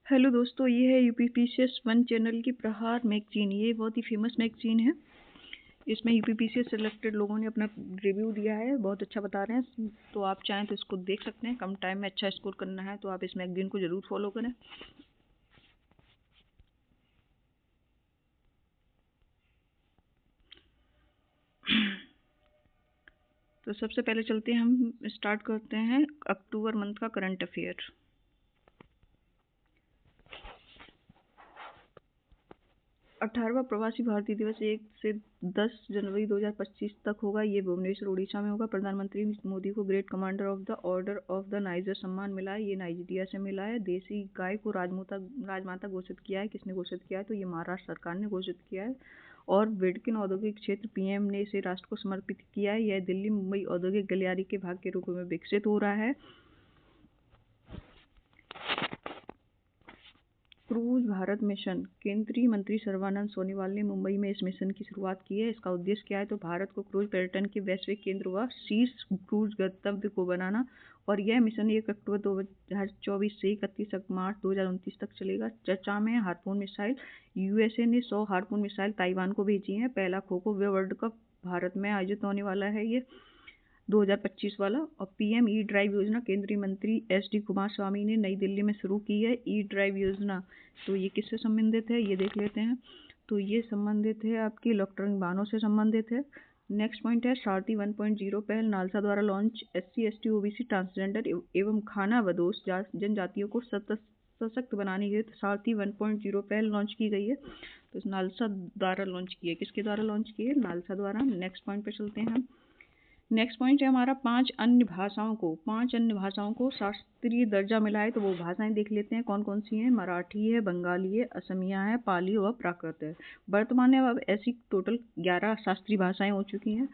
Hello दोस्तों, ये है यूपीपीसीएस 1 चैनल की प्रहार मैगजीन। ये बहुत ही फेमस मैगजीन है। इसमें यूपीपीसीएस सेलेक्टेड लोगों ने अपना रिव्यू दिया है, बहुत अच्छा बता रहे हैं। तो आप चाहें तो इसको देख सकते हैं। कम टाइम में अच्छा स्कोर करना है तो आप इस मैगजीन को ज़रूर फॉलो करें। तो सबसे पहले चलते हैं, हम स्टार्ट करते हैं अक्टूबर मंथ का करंट अफेयर। 18वां प्रवासी भारतीय दिवस 1 से 10 जनवरी 2025 तक होगा। ये भुवनेश्वर उड़ीसा में होगा। प्रधानमंत्री मोदी को great commander of the order of the niger सम्मान मिला है। ये नाइजीरिया से मिला है। देसी गाय को राजमाता घोषित किया है। किसने घोषित किया है? तो ये महाराष्ट्र सरकार ने घोषित किया है। और विडकिन औद्योगिक क्षेत्र पीएम ने इसे राष्ट्र को समर्पित किया है। यह दिल्ली मुंबई औद्योगिक गलियारे के भाग के रूप में विकसित हो रहा है। क्रूज भारत मिशन, केंद्रीय मंत्री सर्बानंद सोनोवाल ने मुंबई में इस मिशन की शुरुआत की है। इसका उद्देश्य क्या है? तो भारत को क्रूज पर्यटन के वैश्विक केंद्र व शीर्ष क्रूज गंतव्य को बनाना। और यह मिशन 1 अक्टूबर 2024 से 31 मार्च 2029 तक चलेगा। चर्चा में हार्पून मिसाइल, यूएसए ने 100 हार्पून मिसाइल ताइवान को भेजी है। पहला खो खो वर्ल्ड कप भारत में आयोजित होने वाला है ये 2025 वाला। और पीएम ई ड्राइव योजना, केंद्रीय मंत्री एसडी कुमारस्वामी ने नई दिल्ली में शुरू की है ई ड्राइव योजना। तो ये किससे संबंधित है ये देख लेते हैं। तो ये संबंधित है आपकी इलेक्ट्रॉनिक वाहनों से संबंधित है। नेक्स्ट पॉइंट है सारथी 1.0 पहल नालसा द्वारा launch. SC ST OBC transgender एवं खानाबदोश जनजातियों को सशक्त बनाने हेतु सारथी 1.0 पहल लॉन्च की गई है। तो इस नालसा द्वारा लॉन्च की है। किसके द्वारा लॉन्च की है? नालसा द्वारा। नेक्स्ट पॉइंट पे चलते हैं हम। नेक्स्ट पॉइंट है हमारा पांच अन्य भाषाओं को शास्त्रीय दर्जा मिला है। तो वो भाषाएं देख लेते हैं कौन कौन सी हैं। मराठी है, बंगाली है, असमिया है, पाली व प्राकृत है। वर्तमान में अब ऐसी टोटल 11 शास्त्रीय भाषाएं हो चुकी हैं।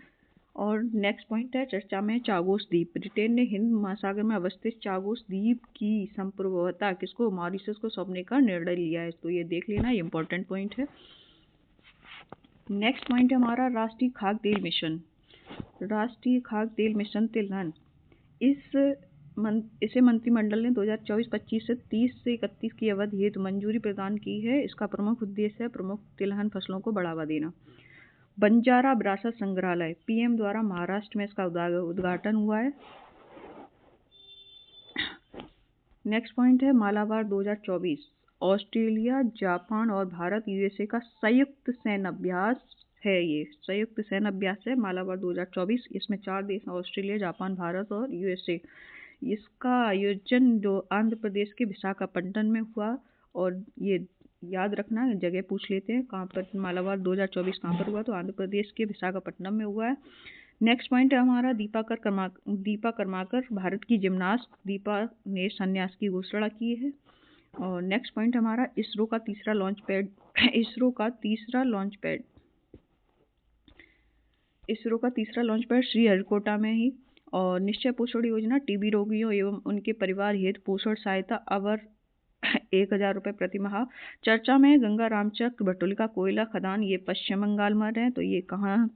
और नेक्स्ट पॉइंट है चर्चा में चागोस द्वीप। ब्रिटेन ने हिंद महासागर में अवस्थित चागोस द्वीप की संप्रभुता किसको? मॉरिशस को सौंपने का निर्णय लिया है। तो ये देख लेना, ये इंपॉर्टेंट पॉइंट है। नेक्स्ट पॉइंट है हमारा राष्ट्रीय खाद्य तेल मिशन। राष्ट्रीय खाद्य तेल मिशन तिलहन, इसे मंत्रिमंडल ने 2024-25 से 30 से 31 की अवधि हेतु मंजूरी प्रदान की है। इसका प्रमुख उद्देश्य है प्रमुख तिलहन फसलों को बढ़ावा देना। बंजारा विरासत संग्रहालय, पीएम द्वारा महाराष्ट्र में इसका उद्घाटन हुआ है। नेक्स्ट पॉइंट है मालाबार 2024, ऑस्ट्रेलिया, जापान और भारत यूएसए का संयुक्त सैन्य अभ्यास है। ये संयुक्त सैन्य अभ्यास है मालाबार 2024। इसमें 4 देश हैं, ऑस्ट्रेलिया, जापान, भारत और यूएसए। इसका आयोजन जो आंध्र प्रदेश के विशाखापट्टनम में हुआ। और ये याद रखना, जगह पूछ लेते हैं कहाँ पर मालाबार 2024 कहाँ पर हुआ। तो आंध्र प्रदेश के विशाखापट्टनम में हुआ है। नेक्स्ट पॉइंट है हमारा दीपा कर्माकर, भारत की जिमनास्ट। दीपा ने संन्यास की घोषणा की है। और नेक्स्ट पॉइंट हमारा इसरो का तीसरा लॉन्च पैड श्रीहरिकोटा में ही। और निश्चय पोषण योजना, टीबी रोगियों एवं उनके परिवार हेतु पोषण सहायता अवर 1000 रुपये प्रति माह। चर्चा में गंगा रामचक भटोलिका कोयला खदान, ये पश्चिम बंगाल में है। तो ये कहाँ,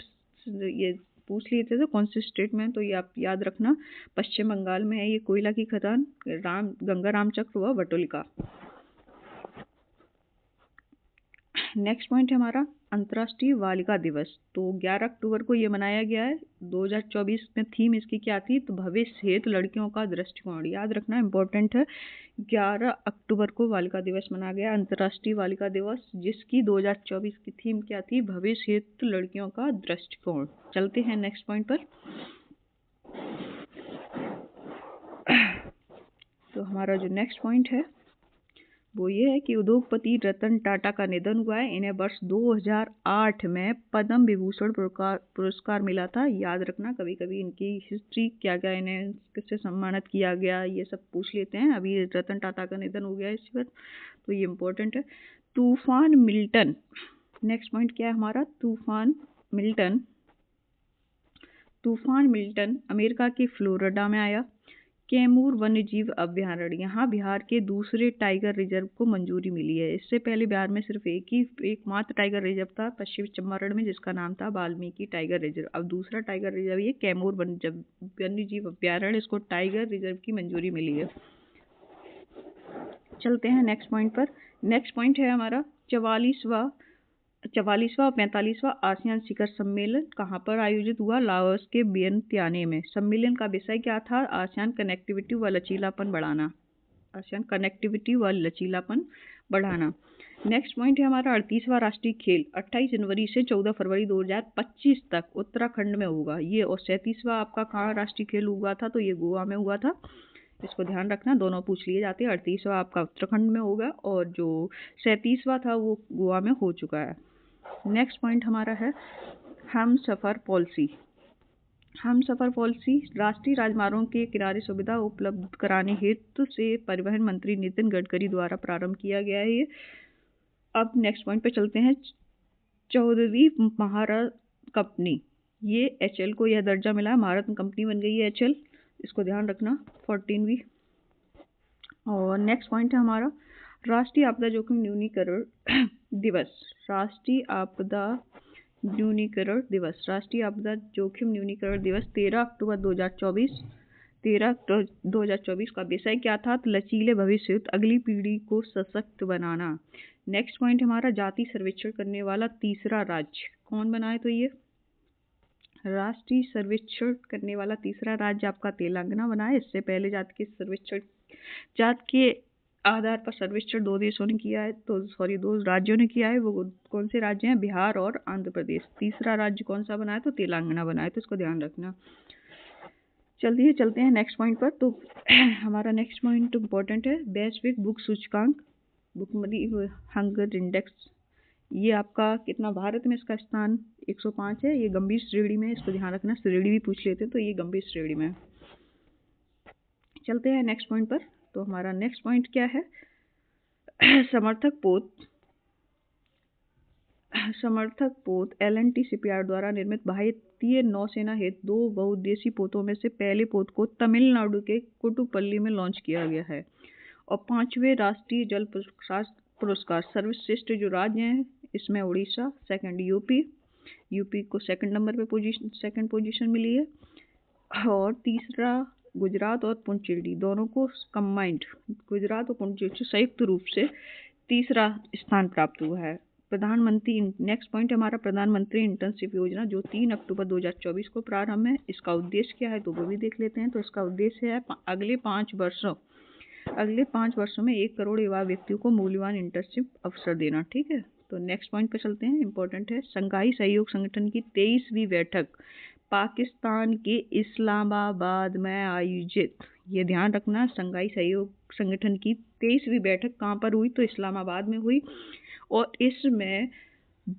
ये पूछ लिए थे तो कौन से स्टेट में? तो ये आप याद रखना, पश्चिम बंगाल में है ये कोयला की खदान, गंगा रामचक्र व भटोलिका। नेक्स्ट पॉइंट है हमारा अंतर्राष्ट्रीय बालिका दिवस। तो 11 अक्टूबर को ये मनाया गया है। 2024 में थीम इसकी क्या थी? तो भविष्य हेतु लड़कियों का दृष्टिकोण। याद रखना, इंपॉर्टेंट है। 11 अक्टूबर को बालिका दिवस मनाया गया, अंतर्राष्ट्रीय बालिका दिवस, जिसकी 2024 की थीम क्या थी? भविष्य हेतु लड़कियों का दृष्टिकोण। चलते हैं नेक्स्ट पॉइंट पर। तो हमारा जो नेक्स्ट पॉइंट है वो ये है कि उद्योगपति रतन टाटा का निधन हुआ है। इन्हें वर्ष 2008 में पद्म विभूषण पुरस्कार मिला था। याद रखना, कभी कभी इनकी हिस्ट्री क्या क्या, इन्हें किससे सम्मानित किया गया, ये सब पूछ लेते हैं। अभी रतन टाटा का निधन हो गया इस पर, तो ये इम्पोर्टेंट है। तूफान मिल्टन, नेक्स्ट पॉइंट क्या है हमारा? तूफान मिल्टन अमेरिका के फ्लोरिडा में आया। कैमूर वन्यजीव अभयारण्य, यहाँ बिहार के दूसरे टाइगर रिजर्व को मंजूरी मिली है। इससे पहले बिहार में सिर्फ एकमात्र टाइगर रिजर्व था पश्चिमी चंपारण में, जिसका नाम था वाल्मीकि टाइगर रिजर्व। अब दूसरा टाइगर रिजर्व ये कैमूर वन्यजीव अभयारण्य, इसको टाइगर रिजर्व की मंजूरी मिली है। चलते हैं नेक्स्ट पॉइंट पर। नेक्स्ट पॉइंट है हमारा 44वां और 45वां आसियान शिखर सम्मेलन कहाँ पर आयोजित हुआ? लाओस के वियंतियाने में। सम्मेलन का विषय क्या था? आसियान कनेक्टिविटी व लचीलापन बढ़ाना। आसियान कनेक्टिविटी व लचीलापन बढ़ाना। नेक्स्ट पॉइंट है हमारा 38वां राष्ट्रीय खेल 28 जनवरी से 14 फरवरी 2025 तक उत्तराखंड में होगा ये। और 37वां आपका कहाँ राष्ट्रीय खेल हुआ था? तो ये गोवा में हुआ था। इसको ध्यान रखना, दोनों पूछ लिए जाते हैं। 38वां आपका उत्तराखंड में होगा और जो 37वां था वो गोवा में हो चुका है। नेक्स्ट पॉइंट हमारा है हमसफर पॉलिसी। हमसफर पॉलिसी राष्ट्रीय राजमार्गों के किनारे सुविधा उपलब्ध कराने हेतु से परिवहन मंत्री नितिन गडकरी द्वारा प्रारंभ किया गया है ये। अब नेक्स्ट पॉइंट पे चलते हैं। 14वीं महारत्न कंपनी, ये HL को यह दर्जा मिला है, महारत्न कंपनी बन गई है HL, इसको ध्यान रखना। 14वीं। और नेक्स्ट पॉइंट है हमारा राष्ट्रीय आपदा जोखिम न्यूनीकरण दिवस। राष्ट्रीय आपदा न्यूनीकरण दिवस। राष्ट्रीय आपदा जोखिम न्यूनीकरण दिवस 13 अक्टूबर 2024। 13 अक्टूबर 2024 का विषय क्या था? तो लचीले भविष्य हेतु अगली पीढ़ी को सशक्त बनाना। नेक्स्ट पॉइंट हमारा जाति सर्वेक्षण करने वाला तीसरा राज्य कौन बना है? तो ये राष्ट्रीय सर्वेक्षण करने वाला तीसरा राज्य आपका तेलंगाना बना है। इससे पहले जात के आधार पर सर्वेक्षण 2 देशों ने किया है, तो 2 राज्यों ने किया है। वो कौन से राज्य हैं? बिहार और आंध्र प्रदेश। तीसरा राज्य कौन सा बना है? तो तेलंगाना बना है, तो इसको ध्यान रखना। चलिए चलते हैं नेक्स्ट पॉइंट पर। तो हमारा नेक्स्ट पॉइंट इम्पोर्टेंट है वैश्विक भूख सूचकांक, भूखमरी हंगर इंडेक्स। ये आपका कितना भारत में इसका स्थान 105 है। ये गंभीर श्रेणी में, इसको ध्यान रखना, श्रेणी भी पूछ लेते हैं, तो ये गंभीर श्रेणी में। चलते हैं नेक्स्ट पॉइंट पर। तो हमारा नेक्स्ट पॉइंट क्या है? समर्थक पोत LNT शिपयार्ड द्वारा निर्मित भारतीय नौसेना हेतु 2 बहुउद्देशीय पोतों में से पहले पोत को तमिलनाडु के कोटुपल्ली में लॉन्च किया गया है। और 5वें राष्ट्रीय जल पुरस्कार सर्वश्रेष्ठ जो राज्य हैं इसमें उड़ीसा, सेकंड यूपी को सेकंड नंबर पे सेकंड पोजीशन मिली है। और तीसरा गुजरात और पुडुचेरी दोनों को कंबाइंड, गुजरात और पुडुचेरी संयुक्त रूप से तीसरा स्थान प्राप्त हुआ है। प्रधानमंत्री नेक्स्ट पॉइंट हमारा प्रधानमंत्री इंटर्नशिप योजना जो 3 अक्टूबर 2024 को प्रारंभ है। इसका उद्देश्य क्या है? तो वो भी देख लेते हैं। तो इसका उद्देश्य है अगले 5 वर्षों में 1 करोड़ युवा व्यक्तियों को मूल्यवान इंटर्नशिप अवसर देना। ठीक है, तो नेक्स्ट पॉइंट पे चलते हैं। इंपॉर्टेंट है शंघाई सहयोग संगठन की 23वीं बैठक पाकिस्तान के इस्लामाबाद में आयोजित। ये ध्यान रखना, शंघाई सहयोग संगठन की 23वीं बैठक कहाँ पर हुई? तो इस्लामाबाद में हुई। और इसमें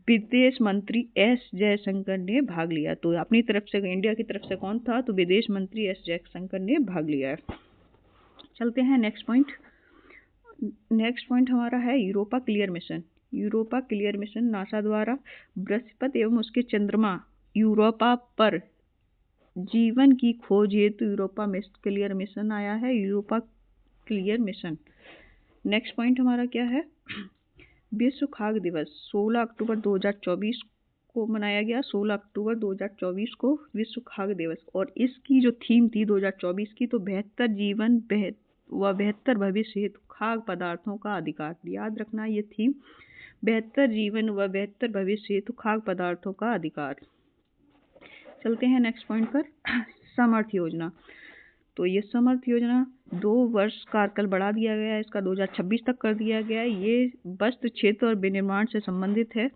विदेश मंत्री S जयशंकर ने भाग लिया। तो अपनी तरफ से इंडिया की तरफ से कौन था? तो विदेश मंत्री S जयशंकर ने भाग लिया है। चलते हैं नेक्स्ट पॉइंट। नेक्स्ट पॉइंट हमारा है Europa clear mission. Europa clear mission NASA द्वारा बृहस्पति एवं उसके चंद्रमा यूरोपा पर जीवन की खोज हेतु यूरोपा क्लियर मिशन आया है। Europa clear mission. Next point हमारा क्या है? विश्व खाद्य दिवस 16 अक्टूबर 2024 को मनाया गया। 16 अक्टूबर 2024 को विश्व खाद्य दिवस। और इसकी जो थीम थी 2024 की, तो बेहतर जीवन व बेहतर भविष्य हेतु खाद्य पदार्थों का अधिकार। याद रखना ये थीम, बेहतर जीवन व बेहतर भविष्य हेतु खाद्य पदार्थों का अधिकार। चलते हैं नेक्स्ट पॉइंट पर। समर्थ योजना। तो ये समर्थ योजना 2 वर्ष कार्यकाल बढ़ा दिया गया है, इसका 2026 तक कर दिया गया है। ये वस्त्र क्षेत्र और विनिर्माण से संबंधित है।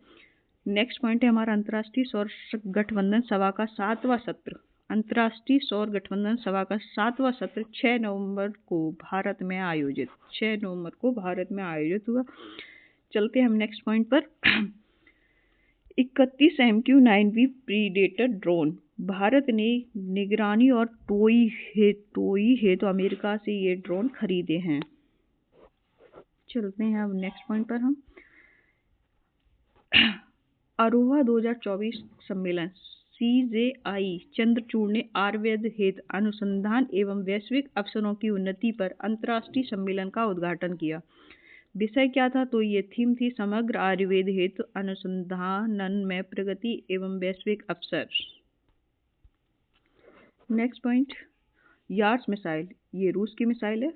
नेक्स्ट पॉइंट है हमारा अंतर्राष्ट्रीय सौर गठबंधन सभा का 7वां सत्र। अंतर्राष्ट्रीय सौर गठबंधन सभा का 7वां सत्र 6 नवंबर को भारत में आयोजित हुआ। चलते हैं हम नेक्स्ट पॉइंट पर। 31 MQ-9V प्रीडेटर ड्रोन भारत ने निगरानी और टोई हेतु अमेरिका से ये ड्रोन खरीदे हैं। चलते हैं अब नेक्स्ट पॉइंट पर हम। अरोहा 2024 सम्मेलन CJI चंद्रचूड़ ने आयुर्वेद हेतु अनुसंधान एवं वैश्विक अवसरों की उन्नति पर अंतर्राष्ट्रीय सम्मेलन का उद्घाटन किया। विषय क्या था? तो ये थीम थी समग्र आयुर्वेद हेतु अनुसंधान में प्रगति एवं वैश्विक अवसर। नेक्स्ट पॉइंट यार्स मिसाइल, ये रूस की मिसाइल है।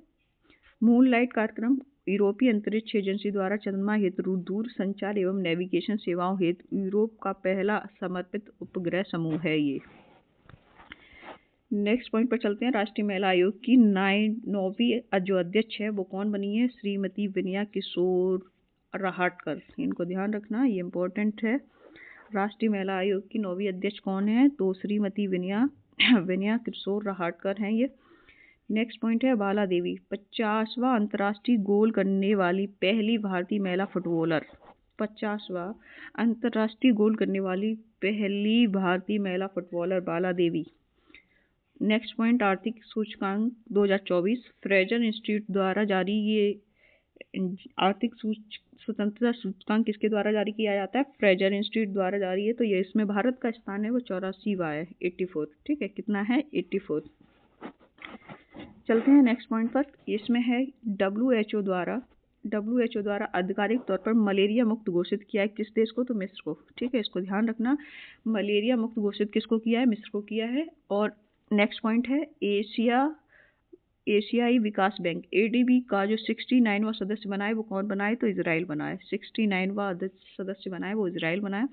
मूनलाइट कार्यक्रम यूरोपीय अंतरिक्ष एजेंसी द्वारा चंद्रमा हेतु दूर संचार एवं नेविगेशन सेवाओं हेतु यूरोप का पहला समर्पित उपग्रह समूह है ये। नेक्स्ट पॉइंट पर चलते हैं। राष्ट्रीय महिला आयोग की 9वीं जो अध्यक्ष है वो कौन बनी है? श्रीमती विनया किशोर राहटकर। इनको ध्यान रखना, ये इम्पोर्टेंट है। राष्ट्रीय महिला आयोग की 9वीं अध्यक्ष कौन है? तो श्रीमती विनया किशोर राहटकर हैं ये। नेक्स्ट पॉइंट है बाला देवी, 50वां अंतर्राष्ट्रीय गोल करने वाली पहली भारतीय महिला फुटबॉलर। 50वां अंतर्राष्ट्रीय गोल करने वाली पहली भारतीय महिला फुटबॉलर बाला देवी। नेक्स्ट पॉइंट आर्थिक सूचकांक 2024 फ्रेजर इंस्टीट्यूट द्वारा जारी। ये आर्थिक स्वतंत्रता सूचकांक किसके द्वारा जारी किया जाता है? फ्रेजर इंस्टीट्यूट द्वारा जारी है। तो ये इसमें भारत का स्थान है वो 84वां है, 84। ठीक है, कितना है? 84। चलते हैं नेक्स्ट पॉइंट पर। इसमें है WHO द्वारा आधिकारिक तौर पर मलेरिया मुक्त घोषित किया है किस देश को? तो मिस्र को। ठीक है, इसको ध्यान रखना, मलेरिया मुक्त घोषित किसको किया है? मिस्र को किया है। और नेक्स्ट पॉइंट है एशियाई विकास बैंक ADB का जो 69वां सदस्य बनाए वो कौन बनाए? तो इजराइल बनाए। 69वां सदस्य बनाए वो इजराइल बनाए।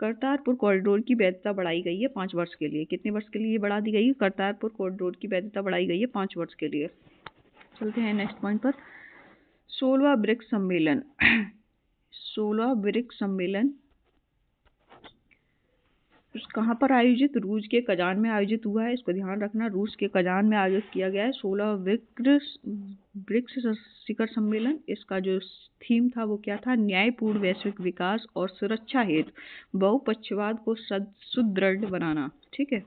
करतारपुर कॉरिडोर की वैधता बढ़ाई गई है 5 वर्ष के लिए। कितने वर्ष के लिए बढ़ा दी गई है? करतारपुर कॉरिडोर की वैधता बढ़ाई गई है 5 वर्ष के लिए। चलते हैं नेक्स्ट पॉइंट पर। 16वां ब्रिक्स सम्मेलन 16वां ब्रिक्स सम्मेलन कहाँ पर आयोजित? रूस के कजान में आयोजित हुआ है। इसको ध्यान रखना, रूस के कजान में आयोजित किया गया है 16वां ब्रिक्स शिखर सम्मेलन। इसका जो थीम था वो क्या था? न्यायपूर्ण वैश्विक विकास और सुरक्षा हेतु बहुपक्षवाद को सुदृढ़ बनाना। ठीक है।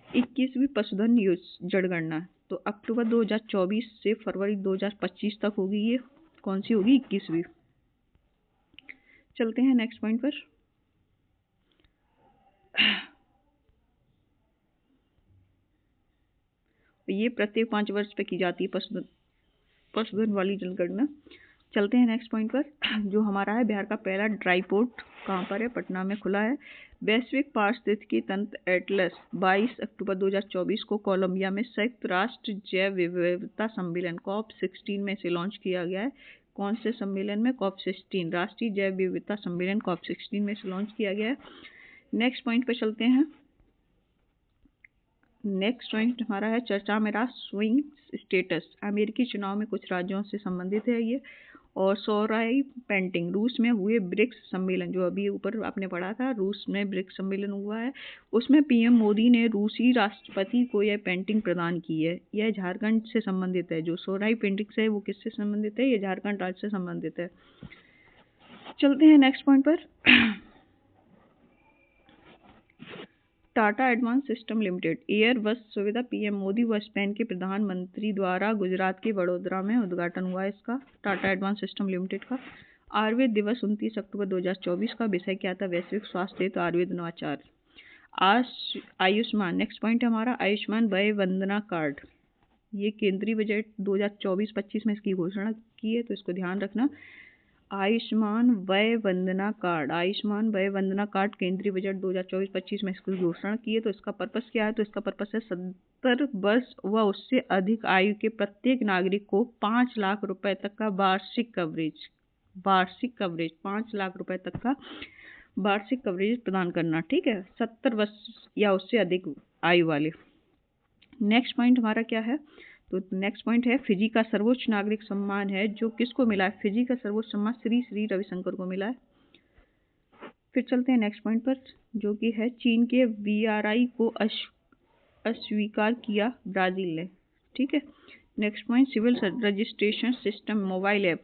21वीं पशुधन जनगणना तो अक्टूबर 2024 से फरवरी 2025 तक होगी। ये कौन सी होगी? 21वीं। चलते हैं नेक्स्ट पॉइंट पर। ये प्रत्येक 5 वर्ष पे की जाती है पशुधन वाली जनगणना। चलते हैं नेक्स्ट पॉइंट पर। जो हमारा है बिहार का पहला ड्राई पोर्ट कहाँ पर है? पटना में खुला है। वैश्विक पारिस्थितिकी तंत्र एटलस 22 अक्टूबर 2024 को कोलंबिया में संयुक्त राष्ट्र जैव विविधता सम्मेलन COP16 में से लॉन्च किया गया है। कौन से सम्मेलन में? COP16 राष्ट्रीय जैव विविधता सम्मेलन COP16 में से लॉन्च किया गया है। नेक्स्ट पॉइंट पे चलते हैं। नेक्स्ट पॉइंट हमारा है चर्चा में रहा स्विंग स्टेटस। अमेरिकी चुनाव में कुछ राज्यों से संबंधित है ये। और सोराई पेंटिंग, रूस में हुए ब्रिक्स सम्मेलन, जो अभी ऊपर आपने पढ़ा था, रूस में ब्रिक्स सम्मेलन हुआ है, उसमें PM मोदी ने रूसी राष्ट्रपति को यह पेंटिंग प्रदान की है। यह झारखंड से संबंधित है। जो सोराई पेंटिंग है वो किससे संबंधित है? ये झारखंड राज्य से संबंधित है। चलते हैं नेक्स्ट पॉइंट पर। Tata advance system limited air बस सुविधा PM मोदी व स्पेन के प्रधानमंत्री द्वारा गुजरात के वडोदरा में उद्घाटन हुआ है इसका, टाटा एडवांस सिस्टम लिमिटेड का। आयुर्वेद दिवस 29 अक्टूबर 2024 का विषय क्या था? वैश्विक स्वास्थ्य हेतु आयुर्वेद नवाचार। आयुष्मान, नेक्स्ट पॉइंट है हमारा आयुष्मान वय वंदना कार्ड। ये केंद्रीय बजट 2024-25 में इसकी घोषणा की है, तो इसको ध्यान रखना। आयुष्मान वय वंदना कार्ड, आयुष्मान वय वंदना कार्ड केंद्रीय बजट 2024-25 में इसकी घोषणा की है। तो इसका पर्पस क्या है? तो इसका पर्पस है 70 वर्ष व उससे अधिक आयु के प्रत्येक नागरिक को 5 लाख रुपए तक का वार्षिक कवरेज 5 लाख रुपए तक का वार्षिक कवरेज प्रदान करना। ठीक है, 70 वर्ष या उससे अधिक आयु वाले। नेक्स्ट पॉइंट हमारा क्या है? तो नेक्स्ट पॉइंट है फिजी का सर्वोच्च नागरिक सम्मान है जो किसको मिला है? फिजी का सर्वोच्च सम्मान श्री श्री रविशंकर को मिला है। फिर चलते हैं नेक्स्ट पॉइंट पर, जो कि है चीन के BRI को अस्वीकार किया ब्राजील ने। ठीक है। Next point civil registration system mobile app,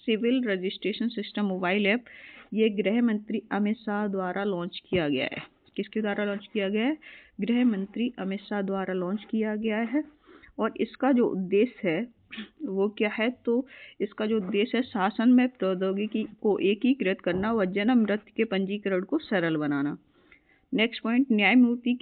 civil registration system mobile app ये गृह मंत्री अमित शाह द्वारा लॉन्च किया गया है। किसके द्वारा लॉन्च किया गया है? गृह मंत्री अमित शाह द्वारा लॉन्च किया गया है। और इसका जो उद्देश्य है वो क्या है? तो इसका जो उद्देश्य है शासन में प्रौद्योगिकी को एकीकृत करना व जन्म मृत्यु के पंजीकरण को सरल बनाना। नेक्स्ट पॉइंट न्यायमूर्ति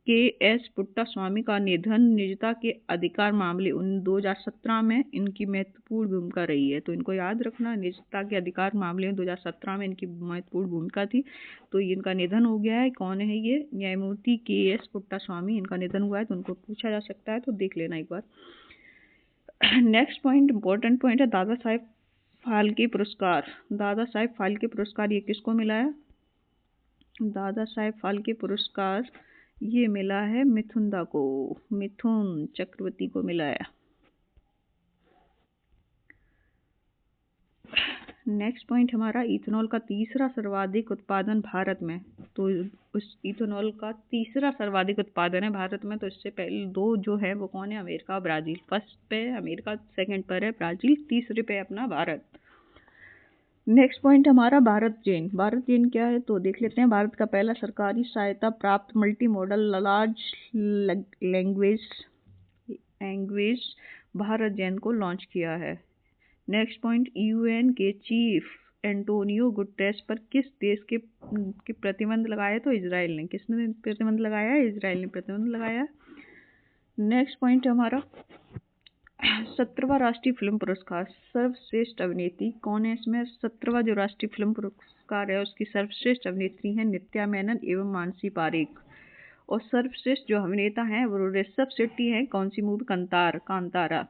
KS पुट्टास्वामी का निधन निजता के अधिकार मामले 2017 में इनकी महत्वपूर्ण भूमिका रही है। तो इनको याद रखना, निजता के अधिकार मामले में 2017 में इनकी महत्वपूर्ण भूमिका थी। तो इनका निधन हो गया है। कौन है ये? न्यायमूर्ति KS पुट्टास्वामी, इनका निधन हुआ है। तो उनको पूछा जा सकता है, तो देख लेना एक बार। नेक्स्ट पॉइंट इंपॉर्टेंट पॉइंट है दादा साहेब फाल्के पुरस्कार। दादा साहेब फाल्के पुरस्कार ये किसको मिला है? दादा साहेब फाल्के पुरस्कार ये मिला है मिथुन दा को, मिथुन चक्रवर्ती को मिला है। नेक्स्ट पॉइंट हमारा इथेनॉल का तीसरा सर्वाधिक उत्पादन भारत में। तो उस इथेनॉल का तीसरा सर्वाधिक उत्पादन है भारत में। तो इससे पहले दो जो है वो कौन है? America, Brazil. फर्स्ट पे अमेरिका, सेकंड पर है ब्राजील, तीसरे पे अपना भारत। नेक्स्ट पॉइंट हमारा भारत जेन। भारत जेन क्या है तो देख लेते हैं। भारत का पहला सरकारी सहायता प्राप्त multimodal large language Bharat Gen को लॉन्च किया है। नेक्स्ट पॉइंट यूएन के चीफ एंटोनियो गुटेरेस पर किस देश के प्रतिबंध लगाया? तो इजराइल ने। किसने प्रतिबंध लगाया? इजराइल ने प्रतिबंध लगाया। नेक्स्ट पॉइंट हमारा 17वां राष्ट्रीय फिल्म पुरस्कार सर्वश्रेष्ठ अभिनेत्री कौन है? इसमें 17वां जो राष्ट्रीय फिल्म पुरस्कार है उसकी सर्वश्रेष्ठ अभिनेत्री है नित्या मेनन एवं मानसी पारेख। और सर्वश्रेष्ठ जो अभिनेता हैं वो ऋषभ शेट्टी हैं। कौन सी movie? Kantara.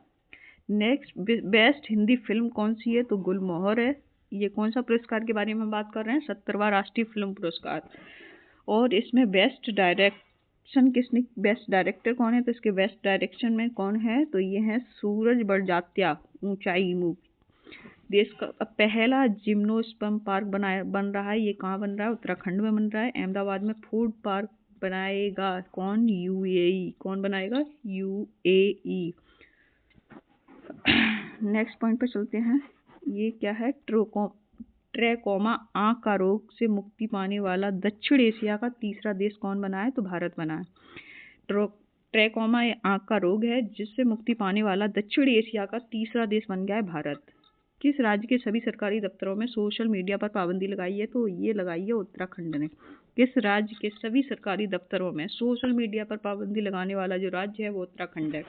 Next best Hindi film कौन सी है? तो गुलमोहर है। ये कौन सा पुरस्कार के बारे में बात कर रहे हैं? 17वां राष्ट्रीय फिल्म पुरस्कार। और इसमें बेस्ट डायरेक्शन किसने? बेस्ट डायरेक्टर कौन है? तो इसके बेस्ट डायरेक्शन में कौन है? तो ये है सूरज बड़जात्या, ऊंचाई मूवी। देश का पहला जिम्नोस्पर्म पार्क बन रहा है। ये कहाँ बन रहा है? उत्तराखंड में बन रहा है। अहमदाबाद में फूड पार्क बनाएगा कौन? यूएई। कौन बनाएगा? यूएई। नेक्स्ट पॉइंट पर चलते हैं। ये क्या है? ट्रैकोमा आंख का रोग से मुक्ति पाने वाला दक्षिण एशिया का तीसरा देश कौन बना है? तो भारत बना है। ट्रैकोमा आंख का रोग है जिससे मुक्ति पाने वाला दक्षिण एशिया का तीसरा देश बन गया है भारत। किस राज्य के सभी सरकारी दफ्तरों में सोशल मीडिया पर पाबंदी लगाई है? तो ये लगाई है उत्तराखंड ने। किस राज्य के सभी सरकारी दफ्तरों में सोशल मीडिया पर पाबंदी लगाने वाला जो राज्य है वो उत्तराखंड है।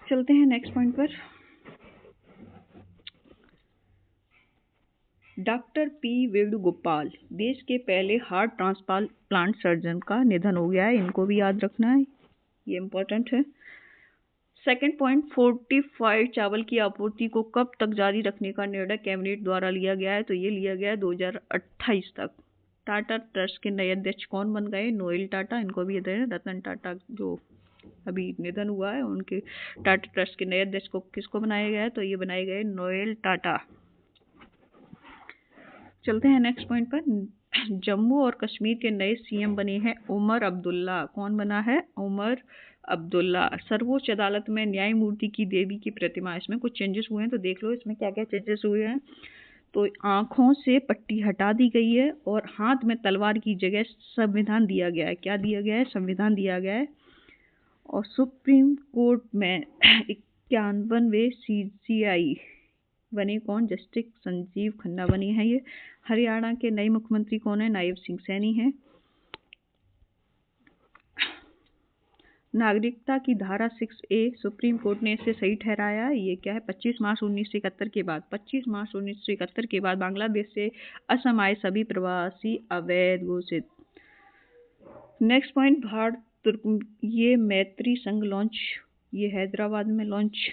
चलते हैं नेक्स्ट पॉइंट पर। डॉक्टर पी वेणुगोपाल देश के पहले हार्ट ट्रांसप्लांट सर्जन का निधन हो गया है। इनको भी याद रखना है, ये इम्पोर्टेंट है। सेकंड पॉइंट, फोर्टिफाइड चावल की आपूर्ति को कब तक जारी रखने का निर्णय कैबिनेट द्वारा लिया गया है? तो ये लिया गया है 2028 तक। टाटा ट्रस्ट के नए अध्यक्ष कौन बन गए? नोएल टाटा। इनको भी याद है, रतन टाटा जो अभी निधन हुआ है उनके टाटा ट्रस्ट के नए अध्यक्ष को किसको बनाया गया है? तो ये बनाए गए नोएल टाटा। चलते हैं नेक्स्ट पॉइंट पर। जम्मू और कश्मीर के नए सीएम बने हैं उमर अब्दुल्ला। कौन बना है? उमर अब्दुल्ला। सर्वोच्च अदालत में न्यायमूर्ति की देवी की प्रतिमा, इसमें कुछ चेंजेस हुए हैं तो देख लो इसमें क्या क्या चेंजेस हुए हैं। तो आंखों से पट्टी हटा दी गई है और हाथ में तलवार की जगह संविधान दिया गया है। क्या दिया गया है? संविधान दिया गया है। और सुप्रीम कोर्ट में 51वें CCI बने कौन? जस्टिस संजीव खन्ना बनी है ये। हरियाणा के नए मुख्यमंत्री कौन है? नायब सिंह सैनी है। नागरिकता की धारा 6A सुप्रीम कोर्ट ने इसे सही ठहराया। ये क्या है? 25 मार्च 1971 के बाद 25 मार्च 1971 के बाद बांग्लादेश से असम आए सभी प्रवासी अवैध घोषित। नेक्स्ट पॉइंट, भारत ये मैत्री संघ लॉन्च, ये हैदराबाद में लॉन्च।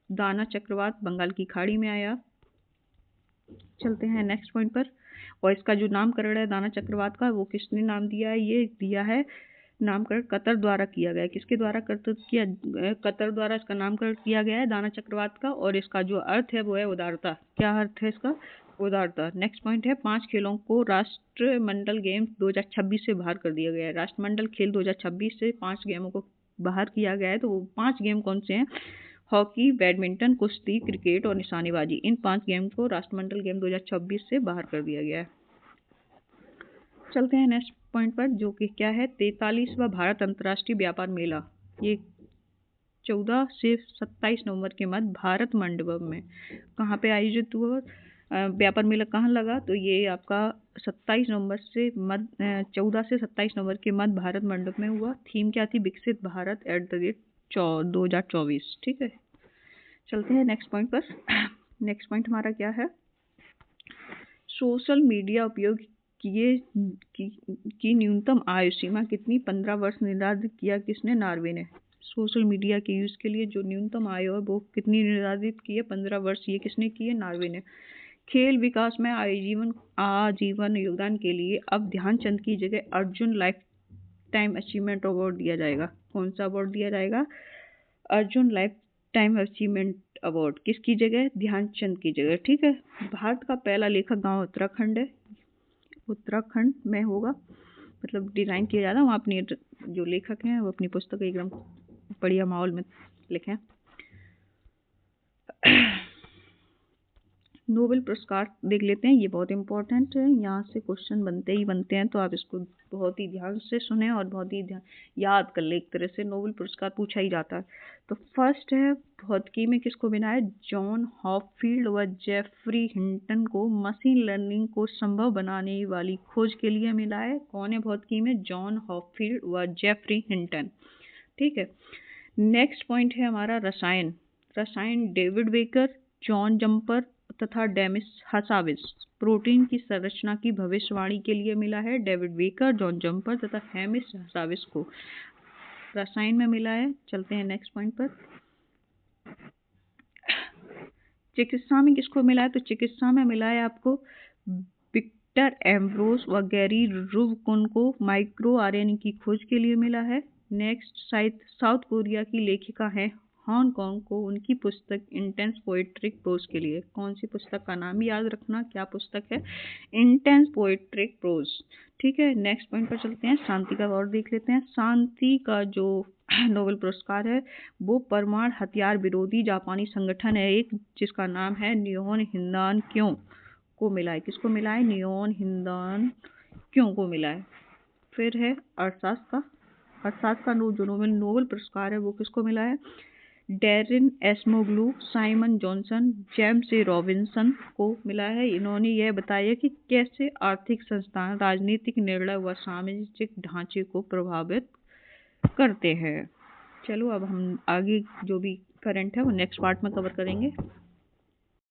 दाना चक्रवात बंगाल की खाड़ी में आया। चलते हैं नेक्स्ट पॉइंट पर। और इसका जो नामकरण है दाना चक्रवात का वो किसने नाम दिया है? ये दिया है नामकरण कतर द्वारा किया गया है। किसके द्वारा कतर द्वारा इसका नामकरण किया गया है दाना चक्रवात का। और इसका जो अर्थ है वो है उदारता। क्या अर्थ है इसका? उदारता। नेक्स्ट पॉइंट है 5 खेलों को राष्ट्रमंडल गेम्स 2026 से बाहर कर दिया गया है। राष्ट्रमंडल खेल 2026 से 5 गेमों को बाहर किया गया है। तो वो 5 गेम कौन से हैं? हॉकी, बैडमिंटन, कुश्ती, क्रिकेट और निशानेबाजी। इन 5 गेम को राष्ट्रमंडल गेम 2026 से बाहर कर दिया गया है। चलते हैं नेक्स्ट पॉइंट पर जो कि क्या है? 43वां भारत अंतर्राष्ट्रीय व्यापार मेला। ये 14 से 27 नवंबर के मध्य भारत मंडपम में कहाँ पे आयोजित हुआ? व्यापार मेला कहाँ लगा? तो ये आपका 27 नवंबर से 14 से 27 नवंबर के मध्य भारत मंडप में हुआ। थीम क्या थी? विकसित भारत @ 2024। ठीक है, चलते हैं नेक्स्ट पॉइंट पर। नेक्स्ट पॉइंट हमारा क्या है? सोशल मीडिया उपयोग की न्यूनतम आयु सीमा कितनी? 15 वर्ष निर्धारित किया किसने? नॉर्वे ने। सोशल मीडिया के यूज़ के लिए जो न्यूनतम आयु है वो कितनी निर्धारित की है? 15 वर्ष। ये किसने की है? नॉर्वे ने। खेल विकास में आजीवन योगदान के लिए अब ध्यानचंद की जगह Arjun life time achievement award दिया जाएगा। कौन सा अवार्ड दिया जाएगा? Arjun life time achievement award. किसकी जगह? ध्यानचंद की जगह। ठीक है। भारत का पहला लेखक गांव उत्तराखंड है। उत्तराखंड में होगा, मतलब डिज़ाइन किया जाता है वहाँ। अपनी जो लेखक हैं वो अपनी पुस्तक एकदम बढ़िया माहौल में लिखें। नोबेल पुरस्कार देख लेते हैं, ये बहुत इंपॉर्टेंट है, यहाँ से क्वेश्चन बनते ही बनते हैं, तो आप इसको बहुत ही ध्यान से सुने और बहुत ही याद कर ले। एक तरह से नोबेल पुरस्कार पूछा ही जाता है। तो फर्स्ट है भौतिकी में किसको मिला है? जॉन हॉपफील्ड व जेफरी हिंटन को मशीन लर्निंग को संभव बनाने वाली खोज के लिए मिला है। कौन है भौतिकी में? जॉन हॉपफील्ड व जेफरी हिंटन। ठीक है। नेक्स्ट पॉइंट है हमारा रसायन। रसायन डेविड बेकर, जॉन जम्पर तथा डेमिस हसाविस। प्रोटीन की संरचना की भविष्यवाणी के लिए मिला है डेविड बेकर, जॉन जम्पर तथा हेमिस हसाविस को। रसायन में मिला है। चलते हैं नेक्स्ट पॉइंट पर। चिकित्सा में किसको मिला है? तो चिकित्सा में मिला है आपको विक्टर एम्ब्रोस व गैरी रुवकुन को माइक्रो आरएनए की खोज के लिए मिला है। नेक्स्ट साउथ कोरिया की लेखिका है हांगकांग को उनकी पुस्तक इंटेंस पोएट्रिक प्रोज के लिए। कौन सी पुस्तक का नाम याद रखना, क्या पुस्तक है? Intense poetic prose. ठीक है। नेक्स्ट पॉइंट पर चलते हैं। शांति का और देख लेते हैं। शांति का जो नोबेल पुरस्कार है वो परमाणु हथियार विरोधी जापानी संगठन है एक, जिसका नाम है निहोन हिंदान क्यों को मिला है। किसको मिला है? निहोन हिंदान क्यों को मिला है। फिर है अर्थशास्त्र का। अर्थशास्त्र का जो नोबेल पुरस्कार है वो किसको मिला है? Daron Acemoglu, Simon Johnson, James A Robinson को मिला है। इन्होंने यह बताया कि कैसे आर्थिक संस्थान राजनीतिक निर्णय व सामाजिक ढांचे को प्रभावित करते हैं। चलो अब हम आगे जो भी करंट है वो नेक्स्ट पार्ट में कवर करेंगे।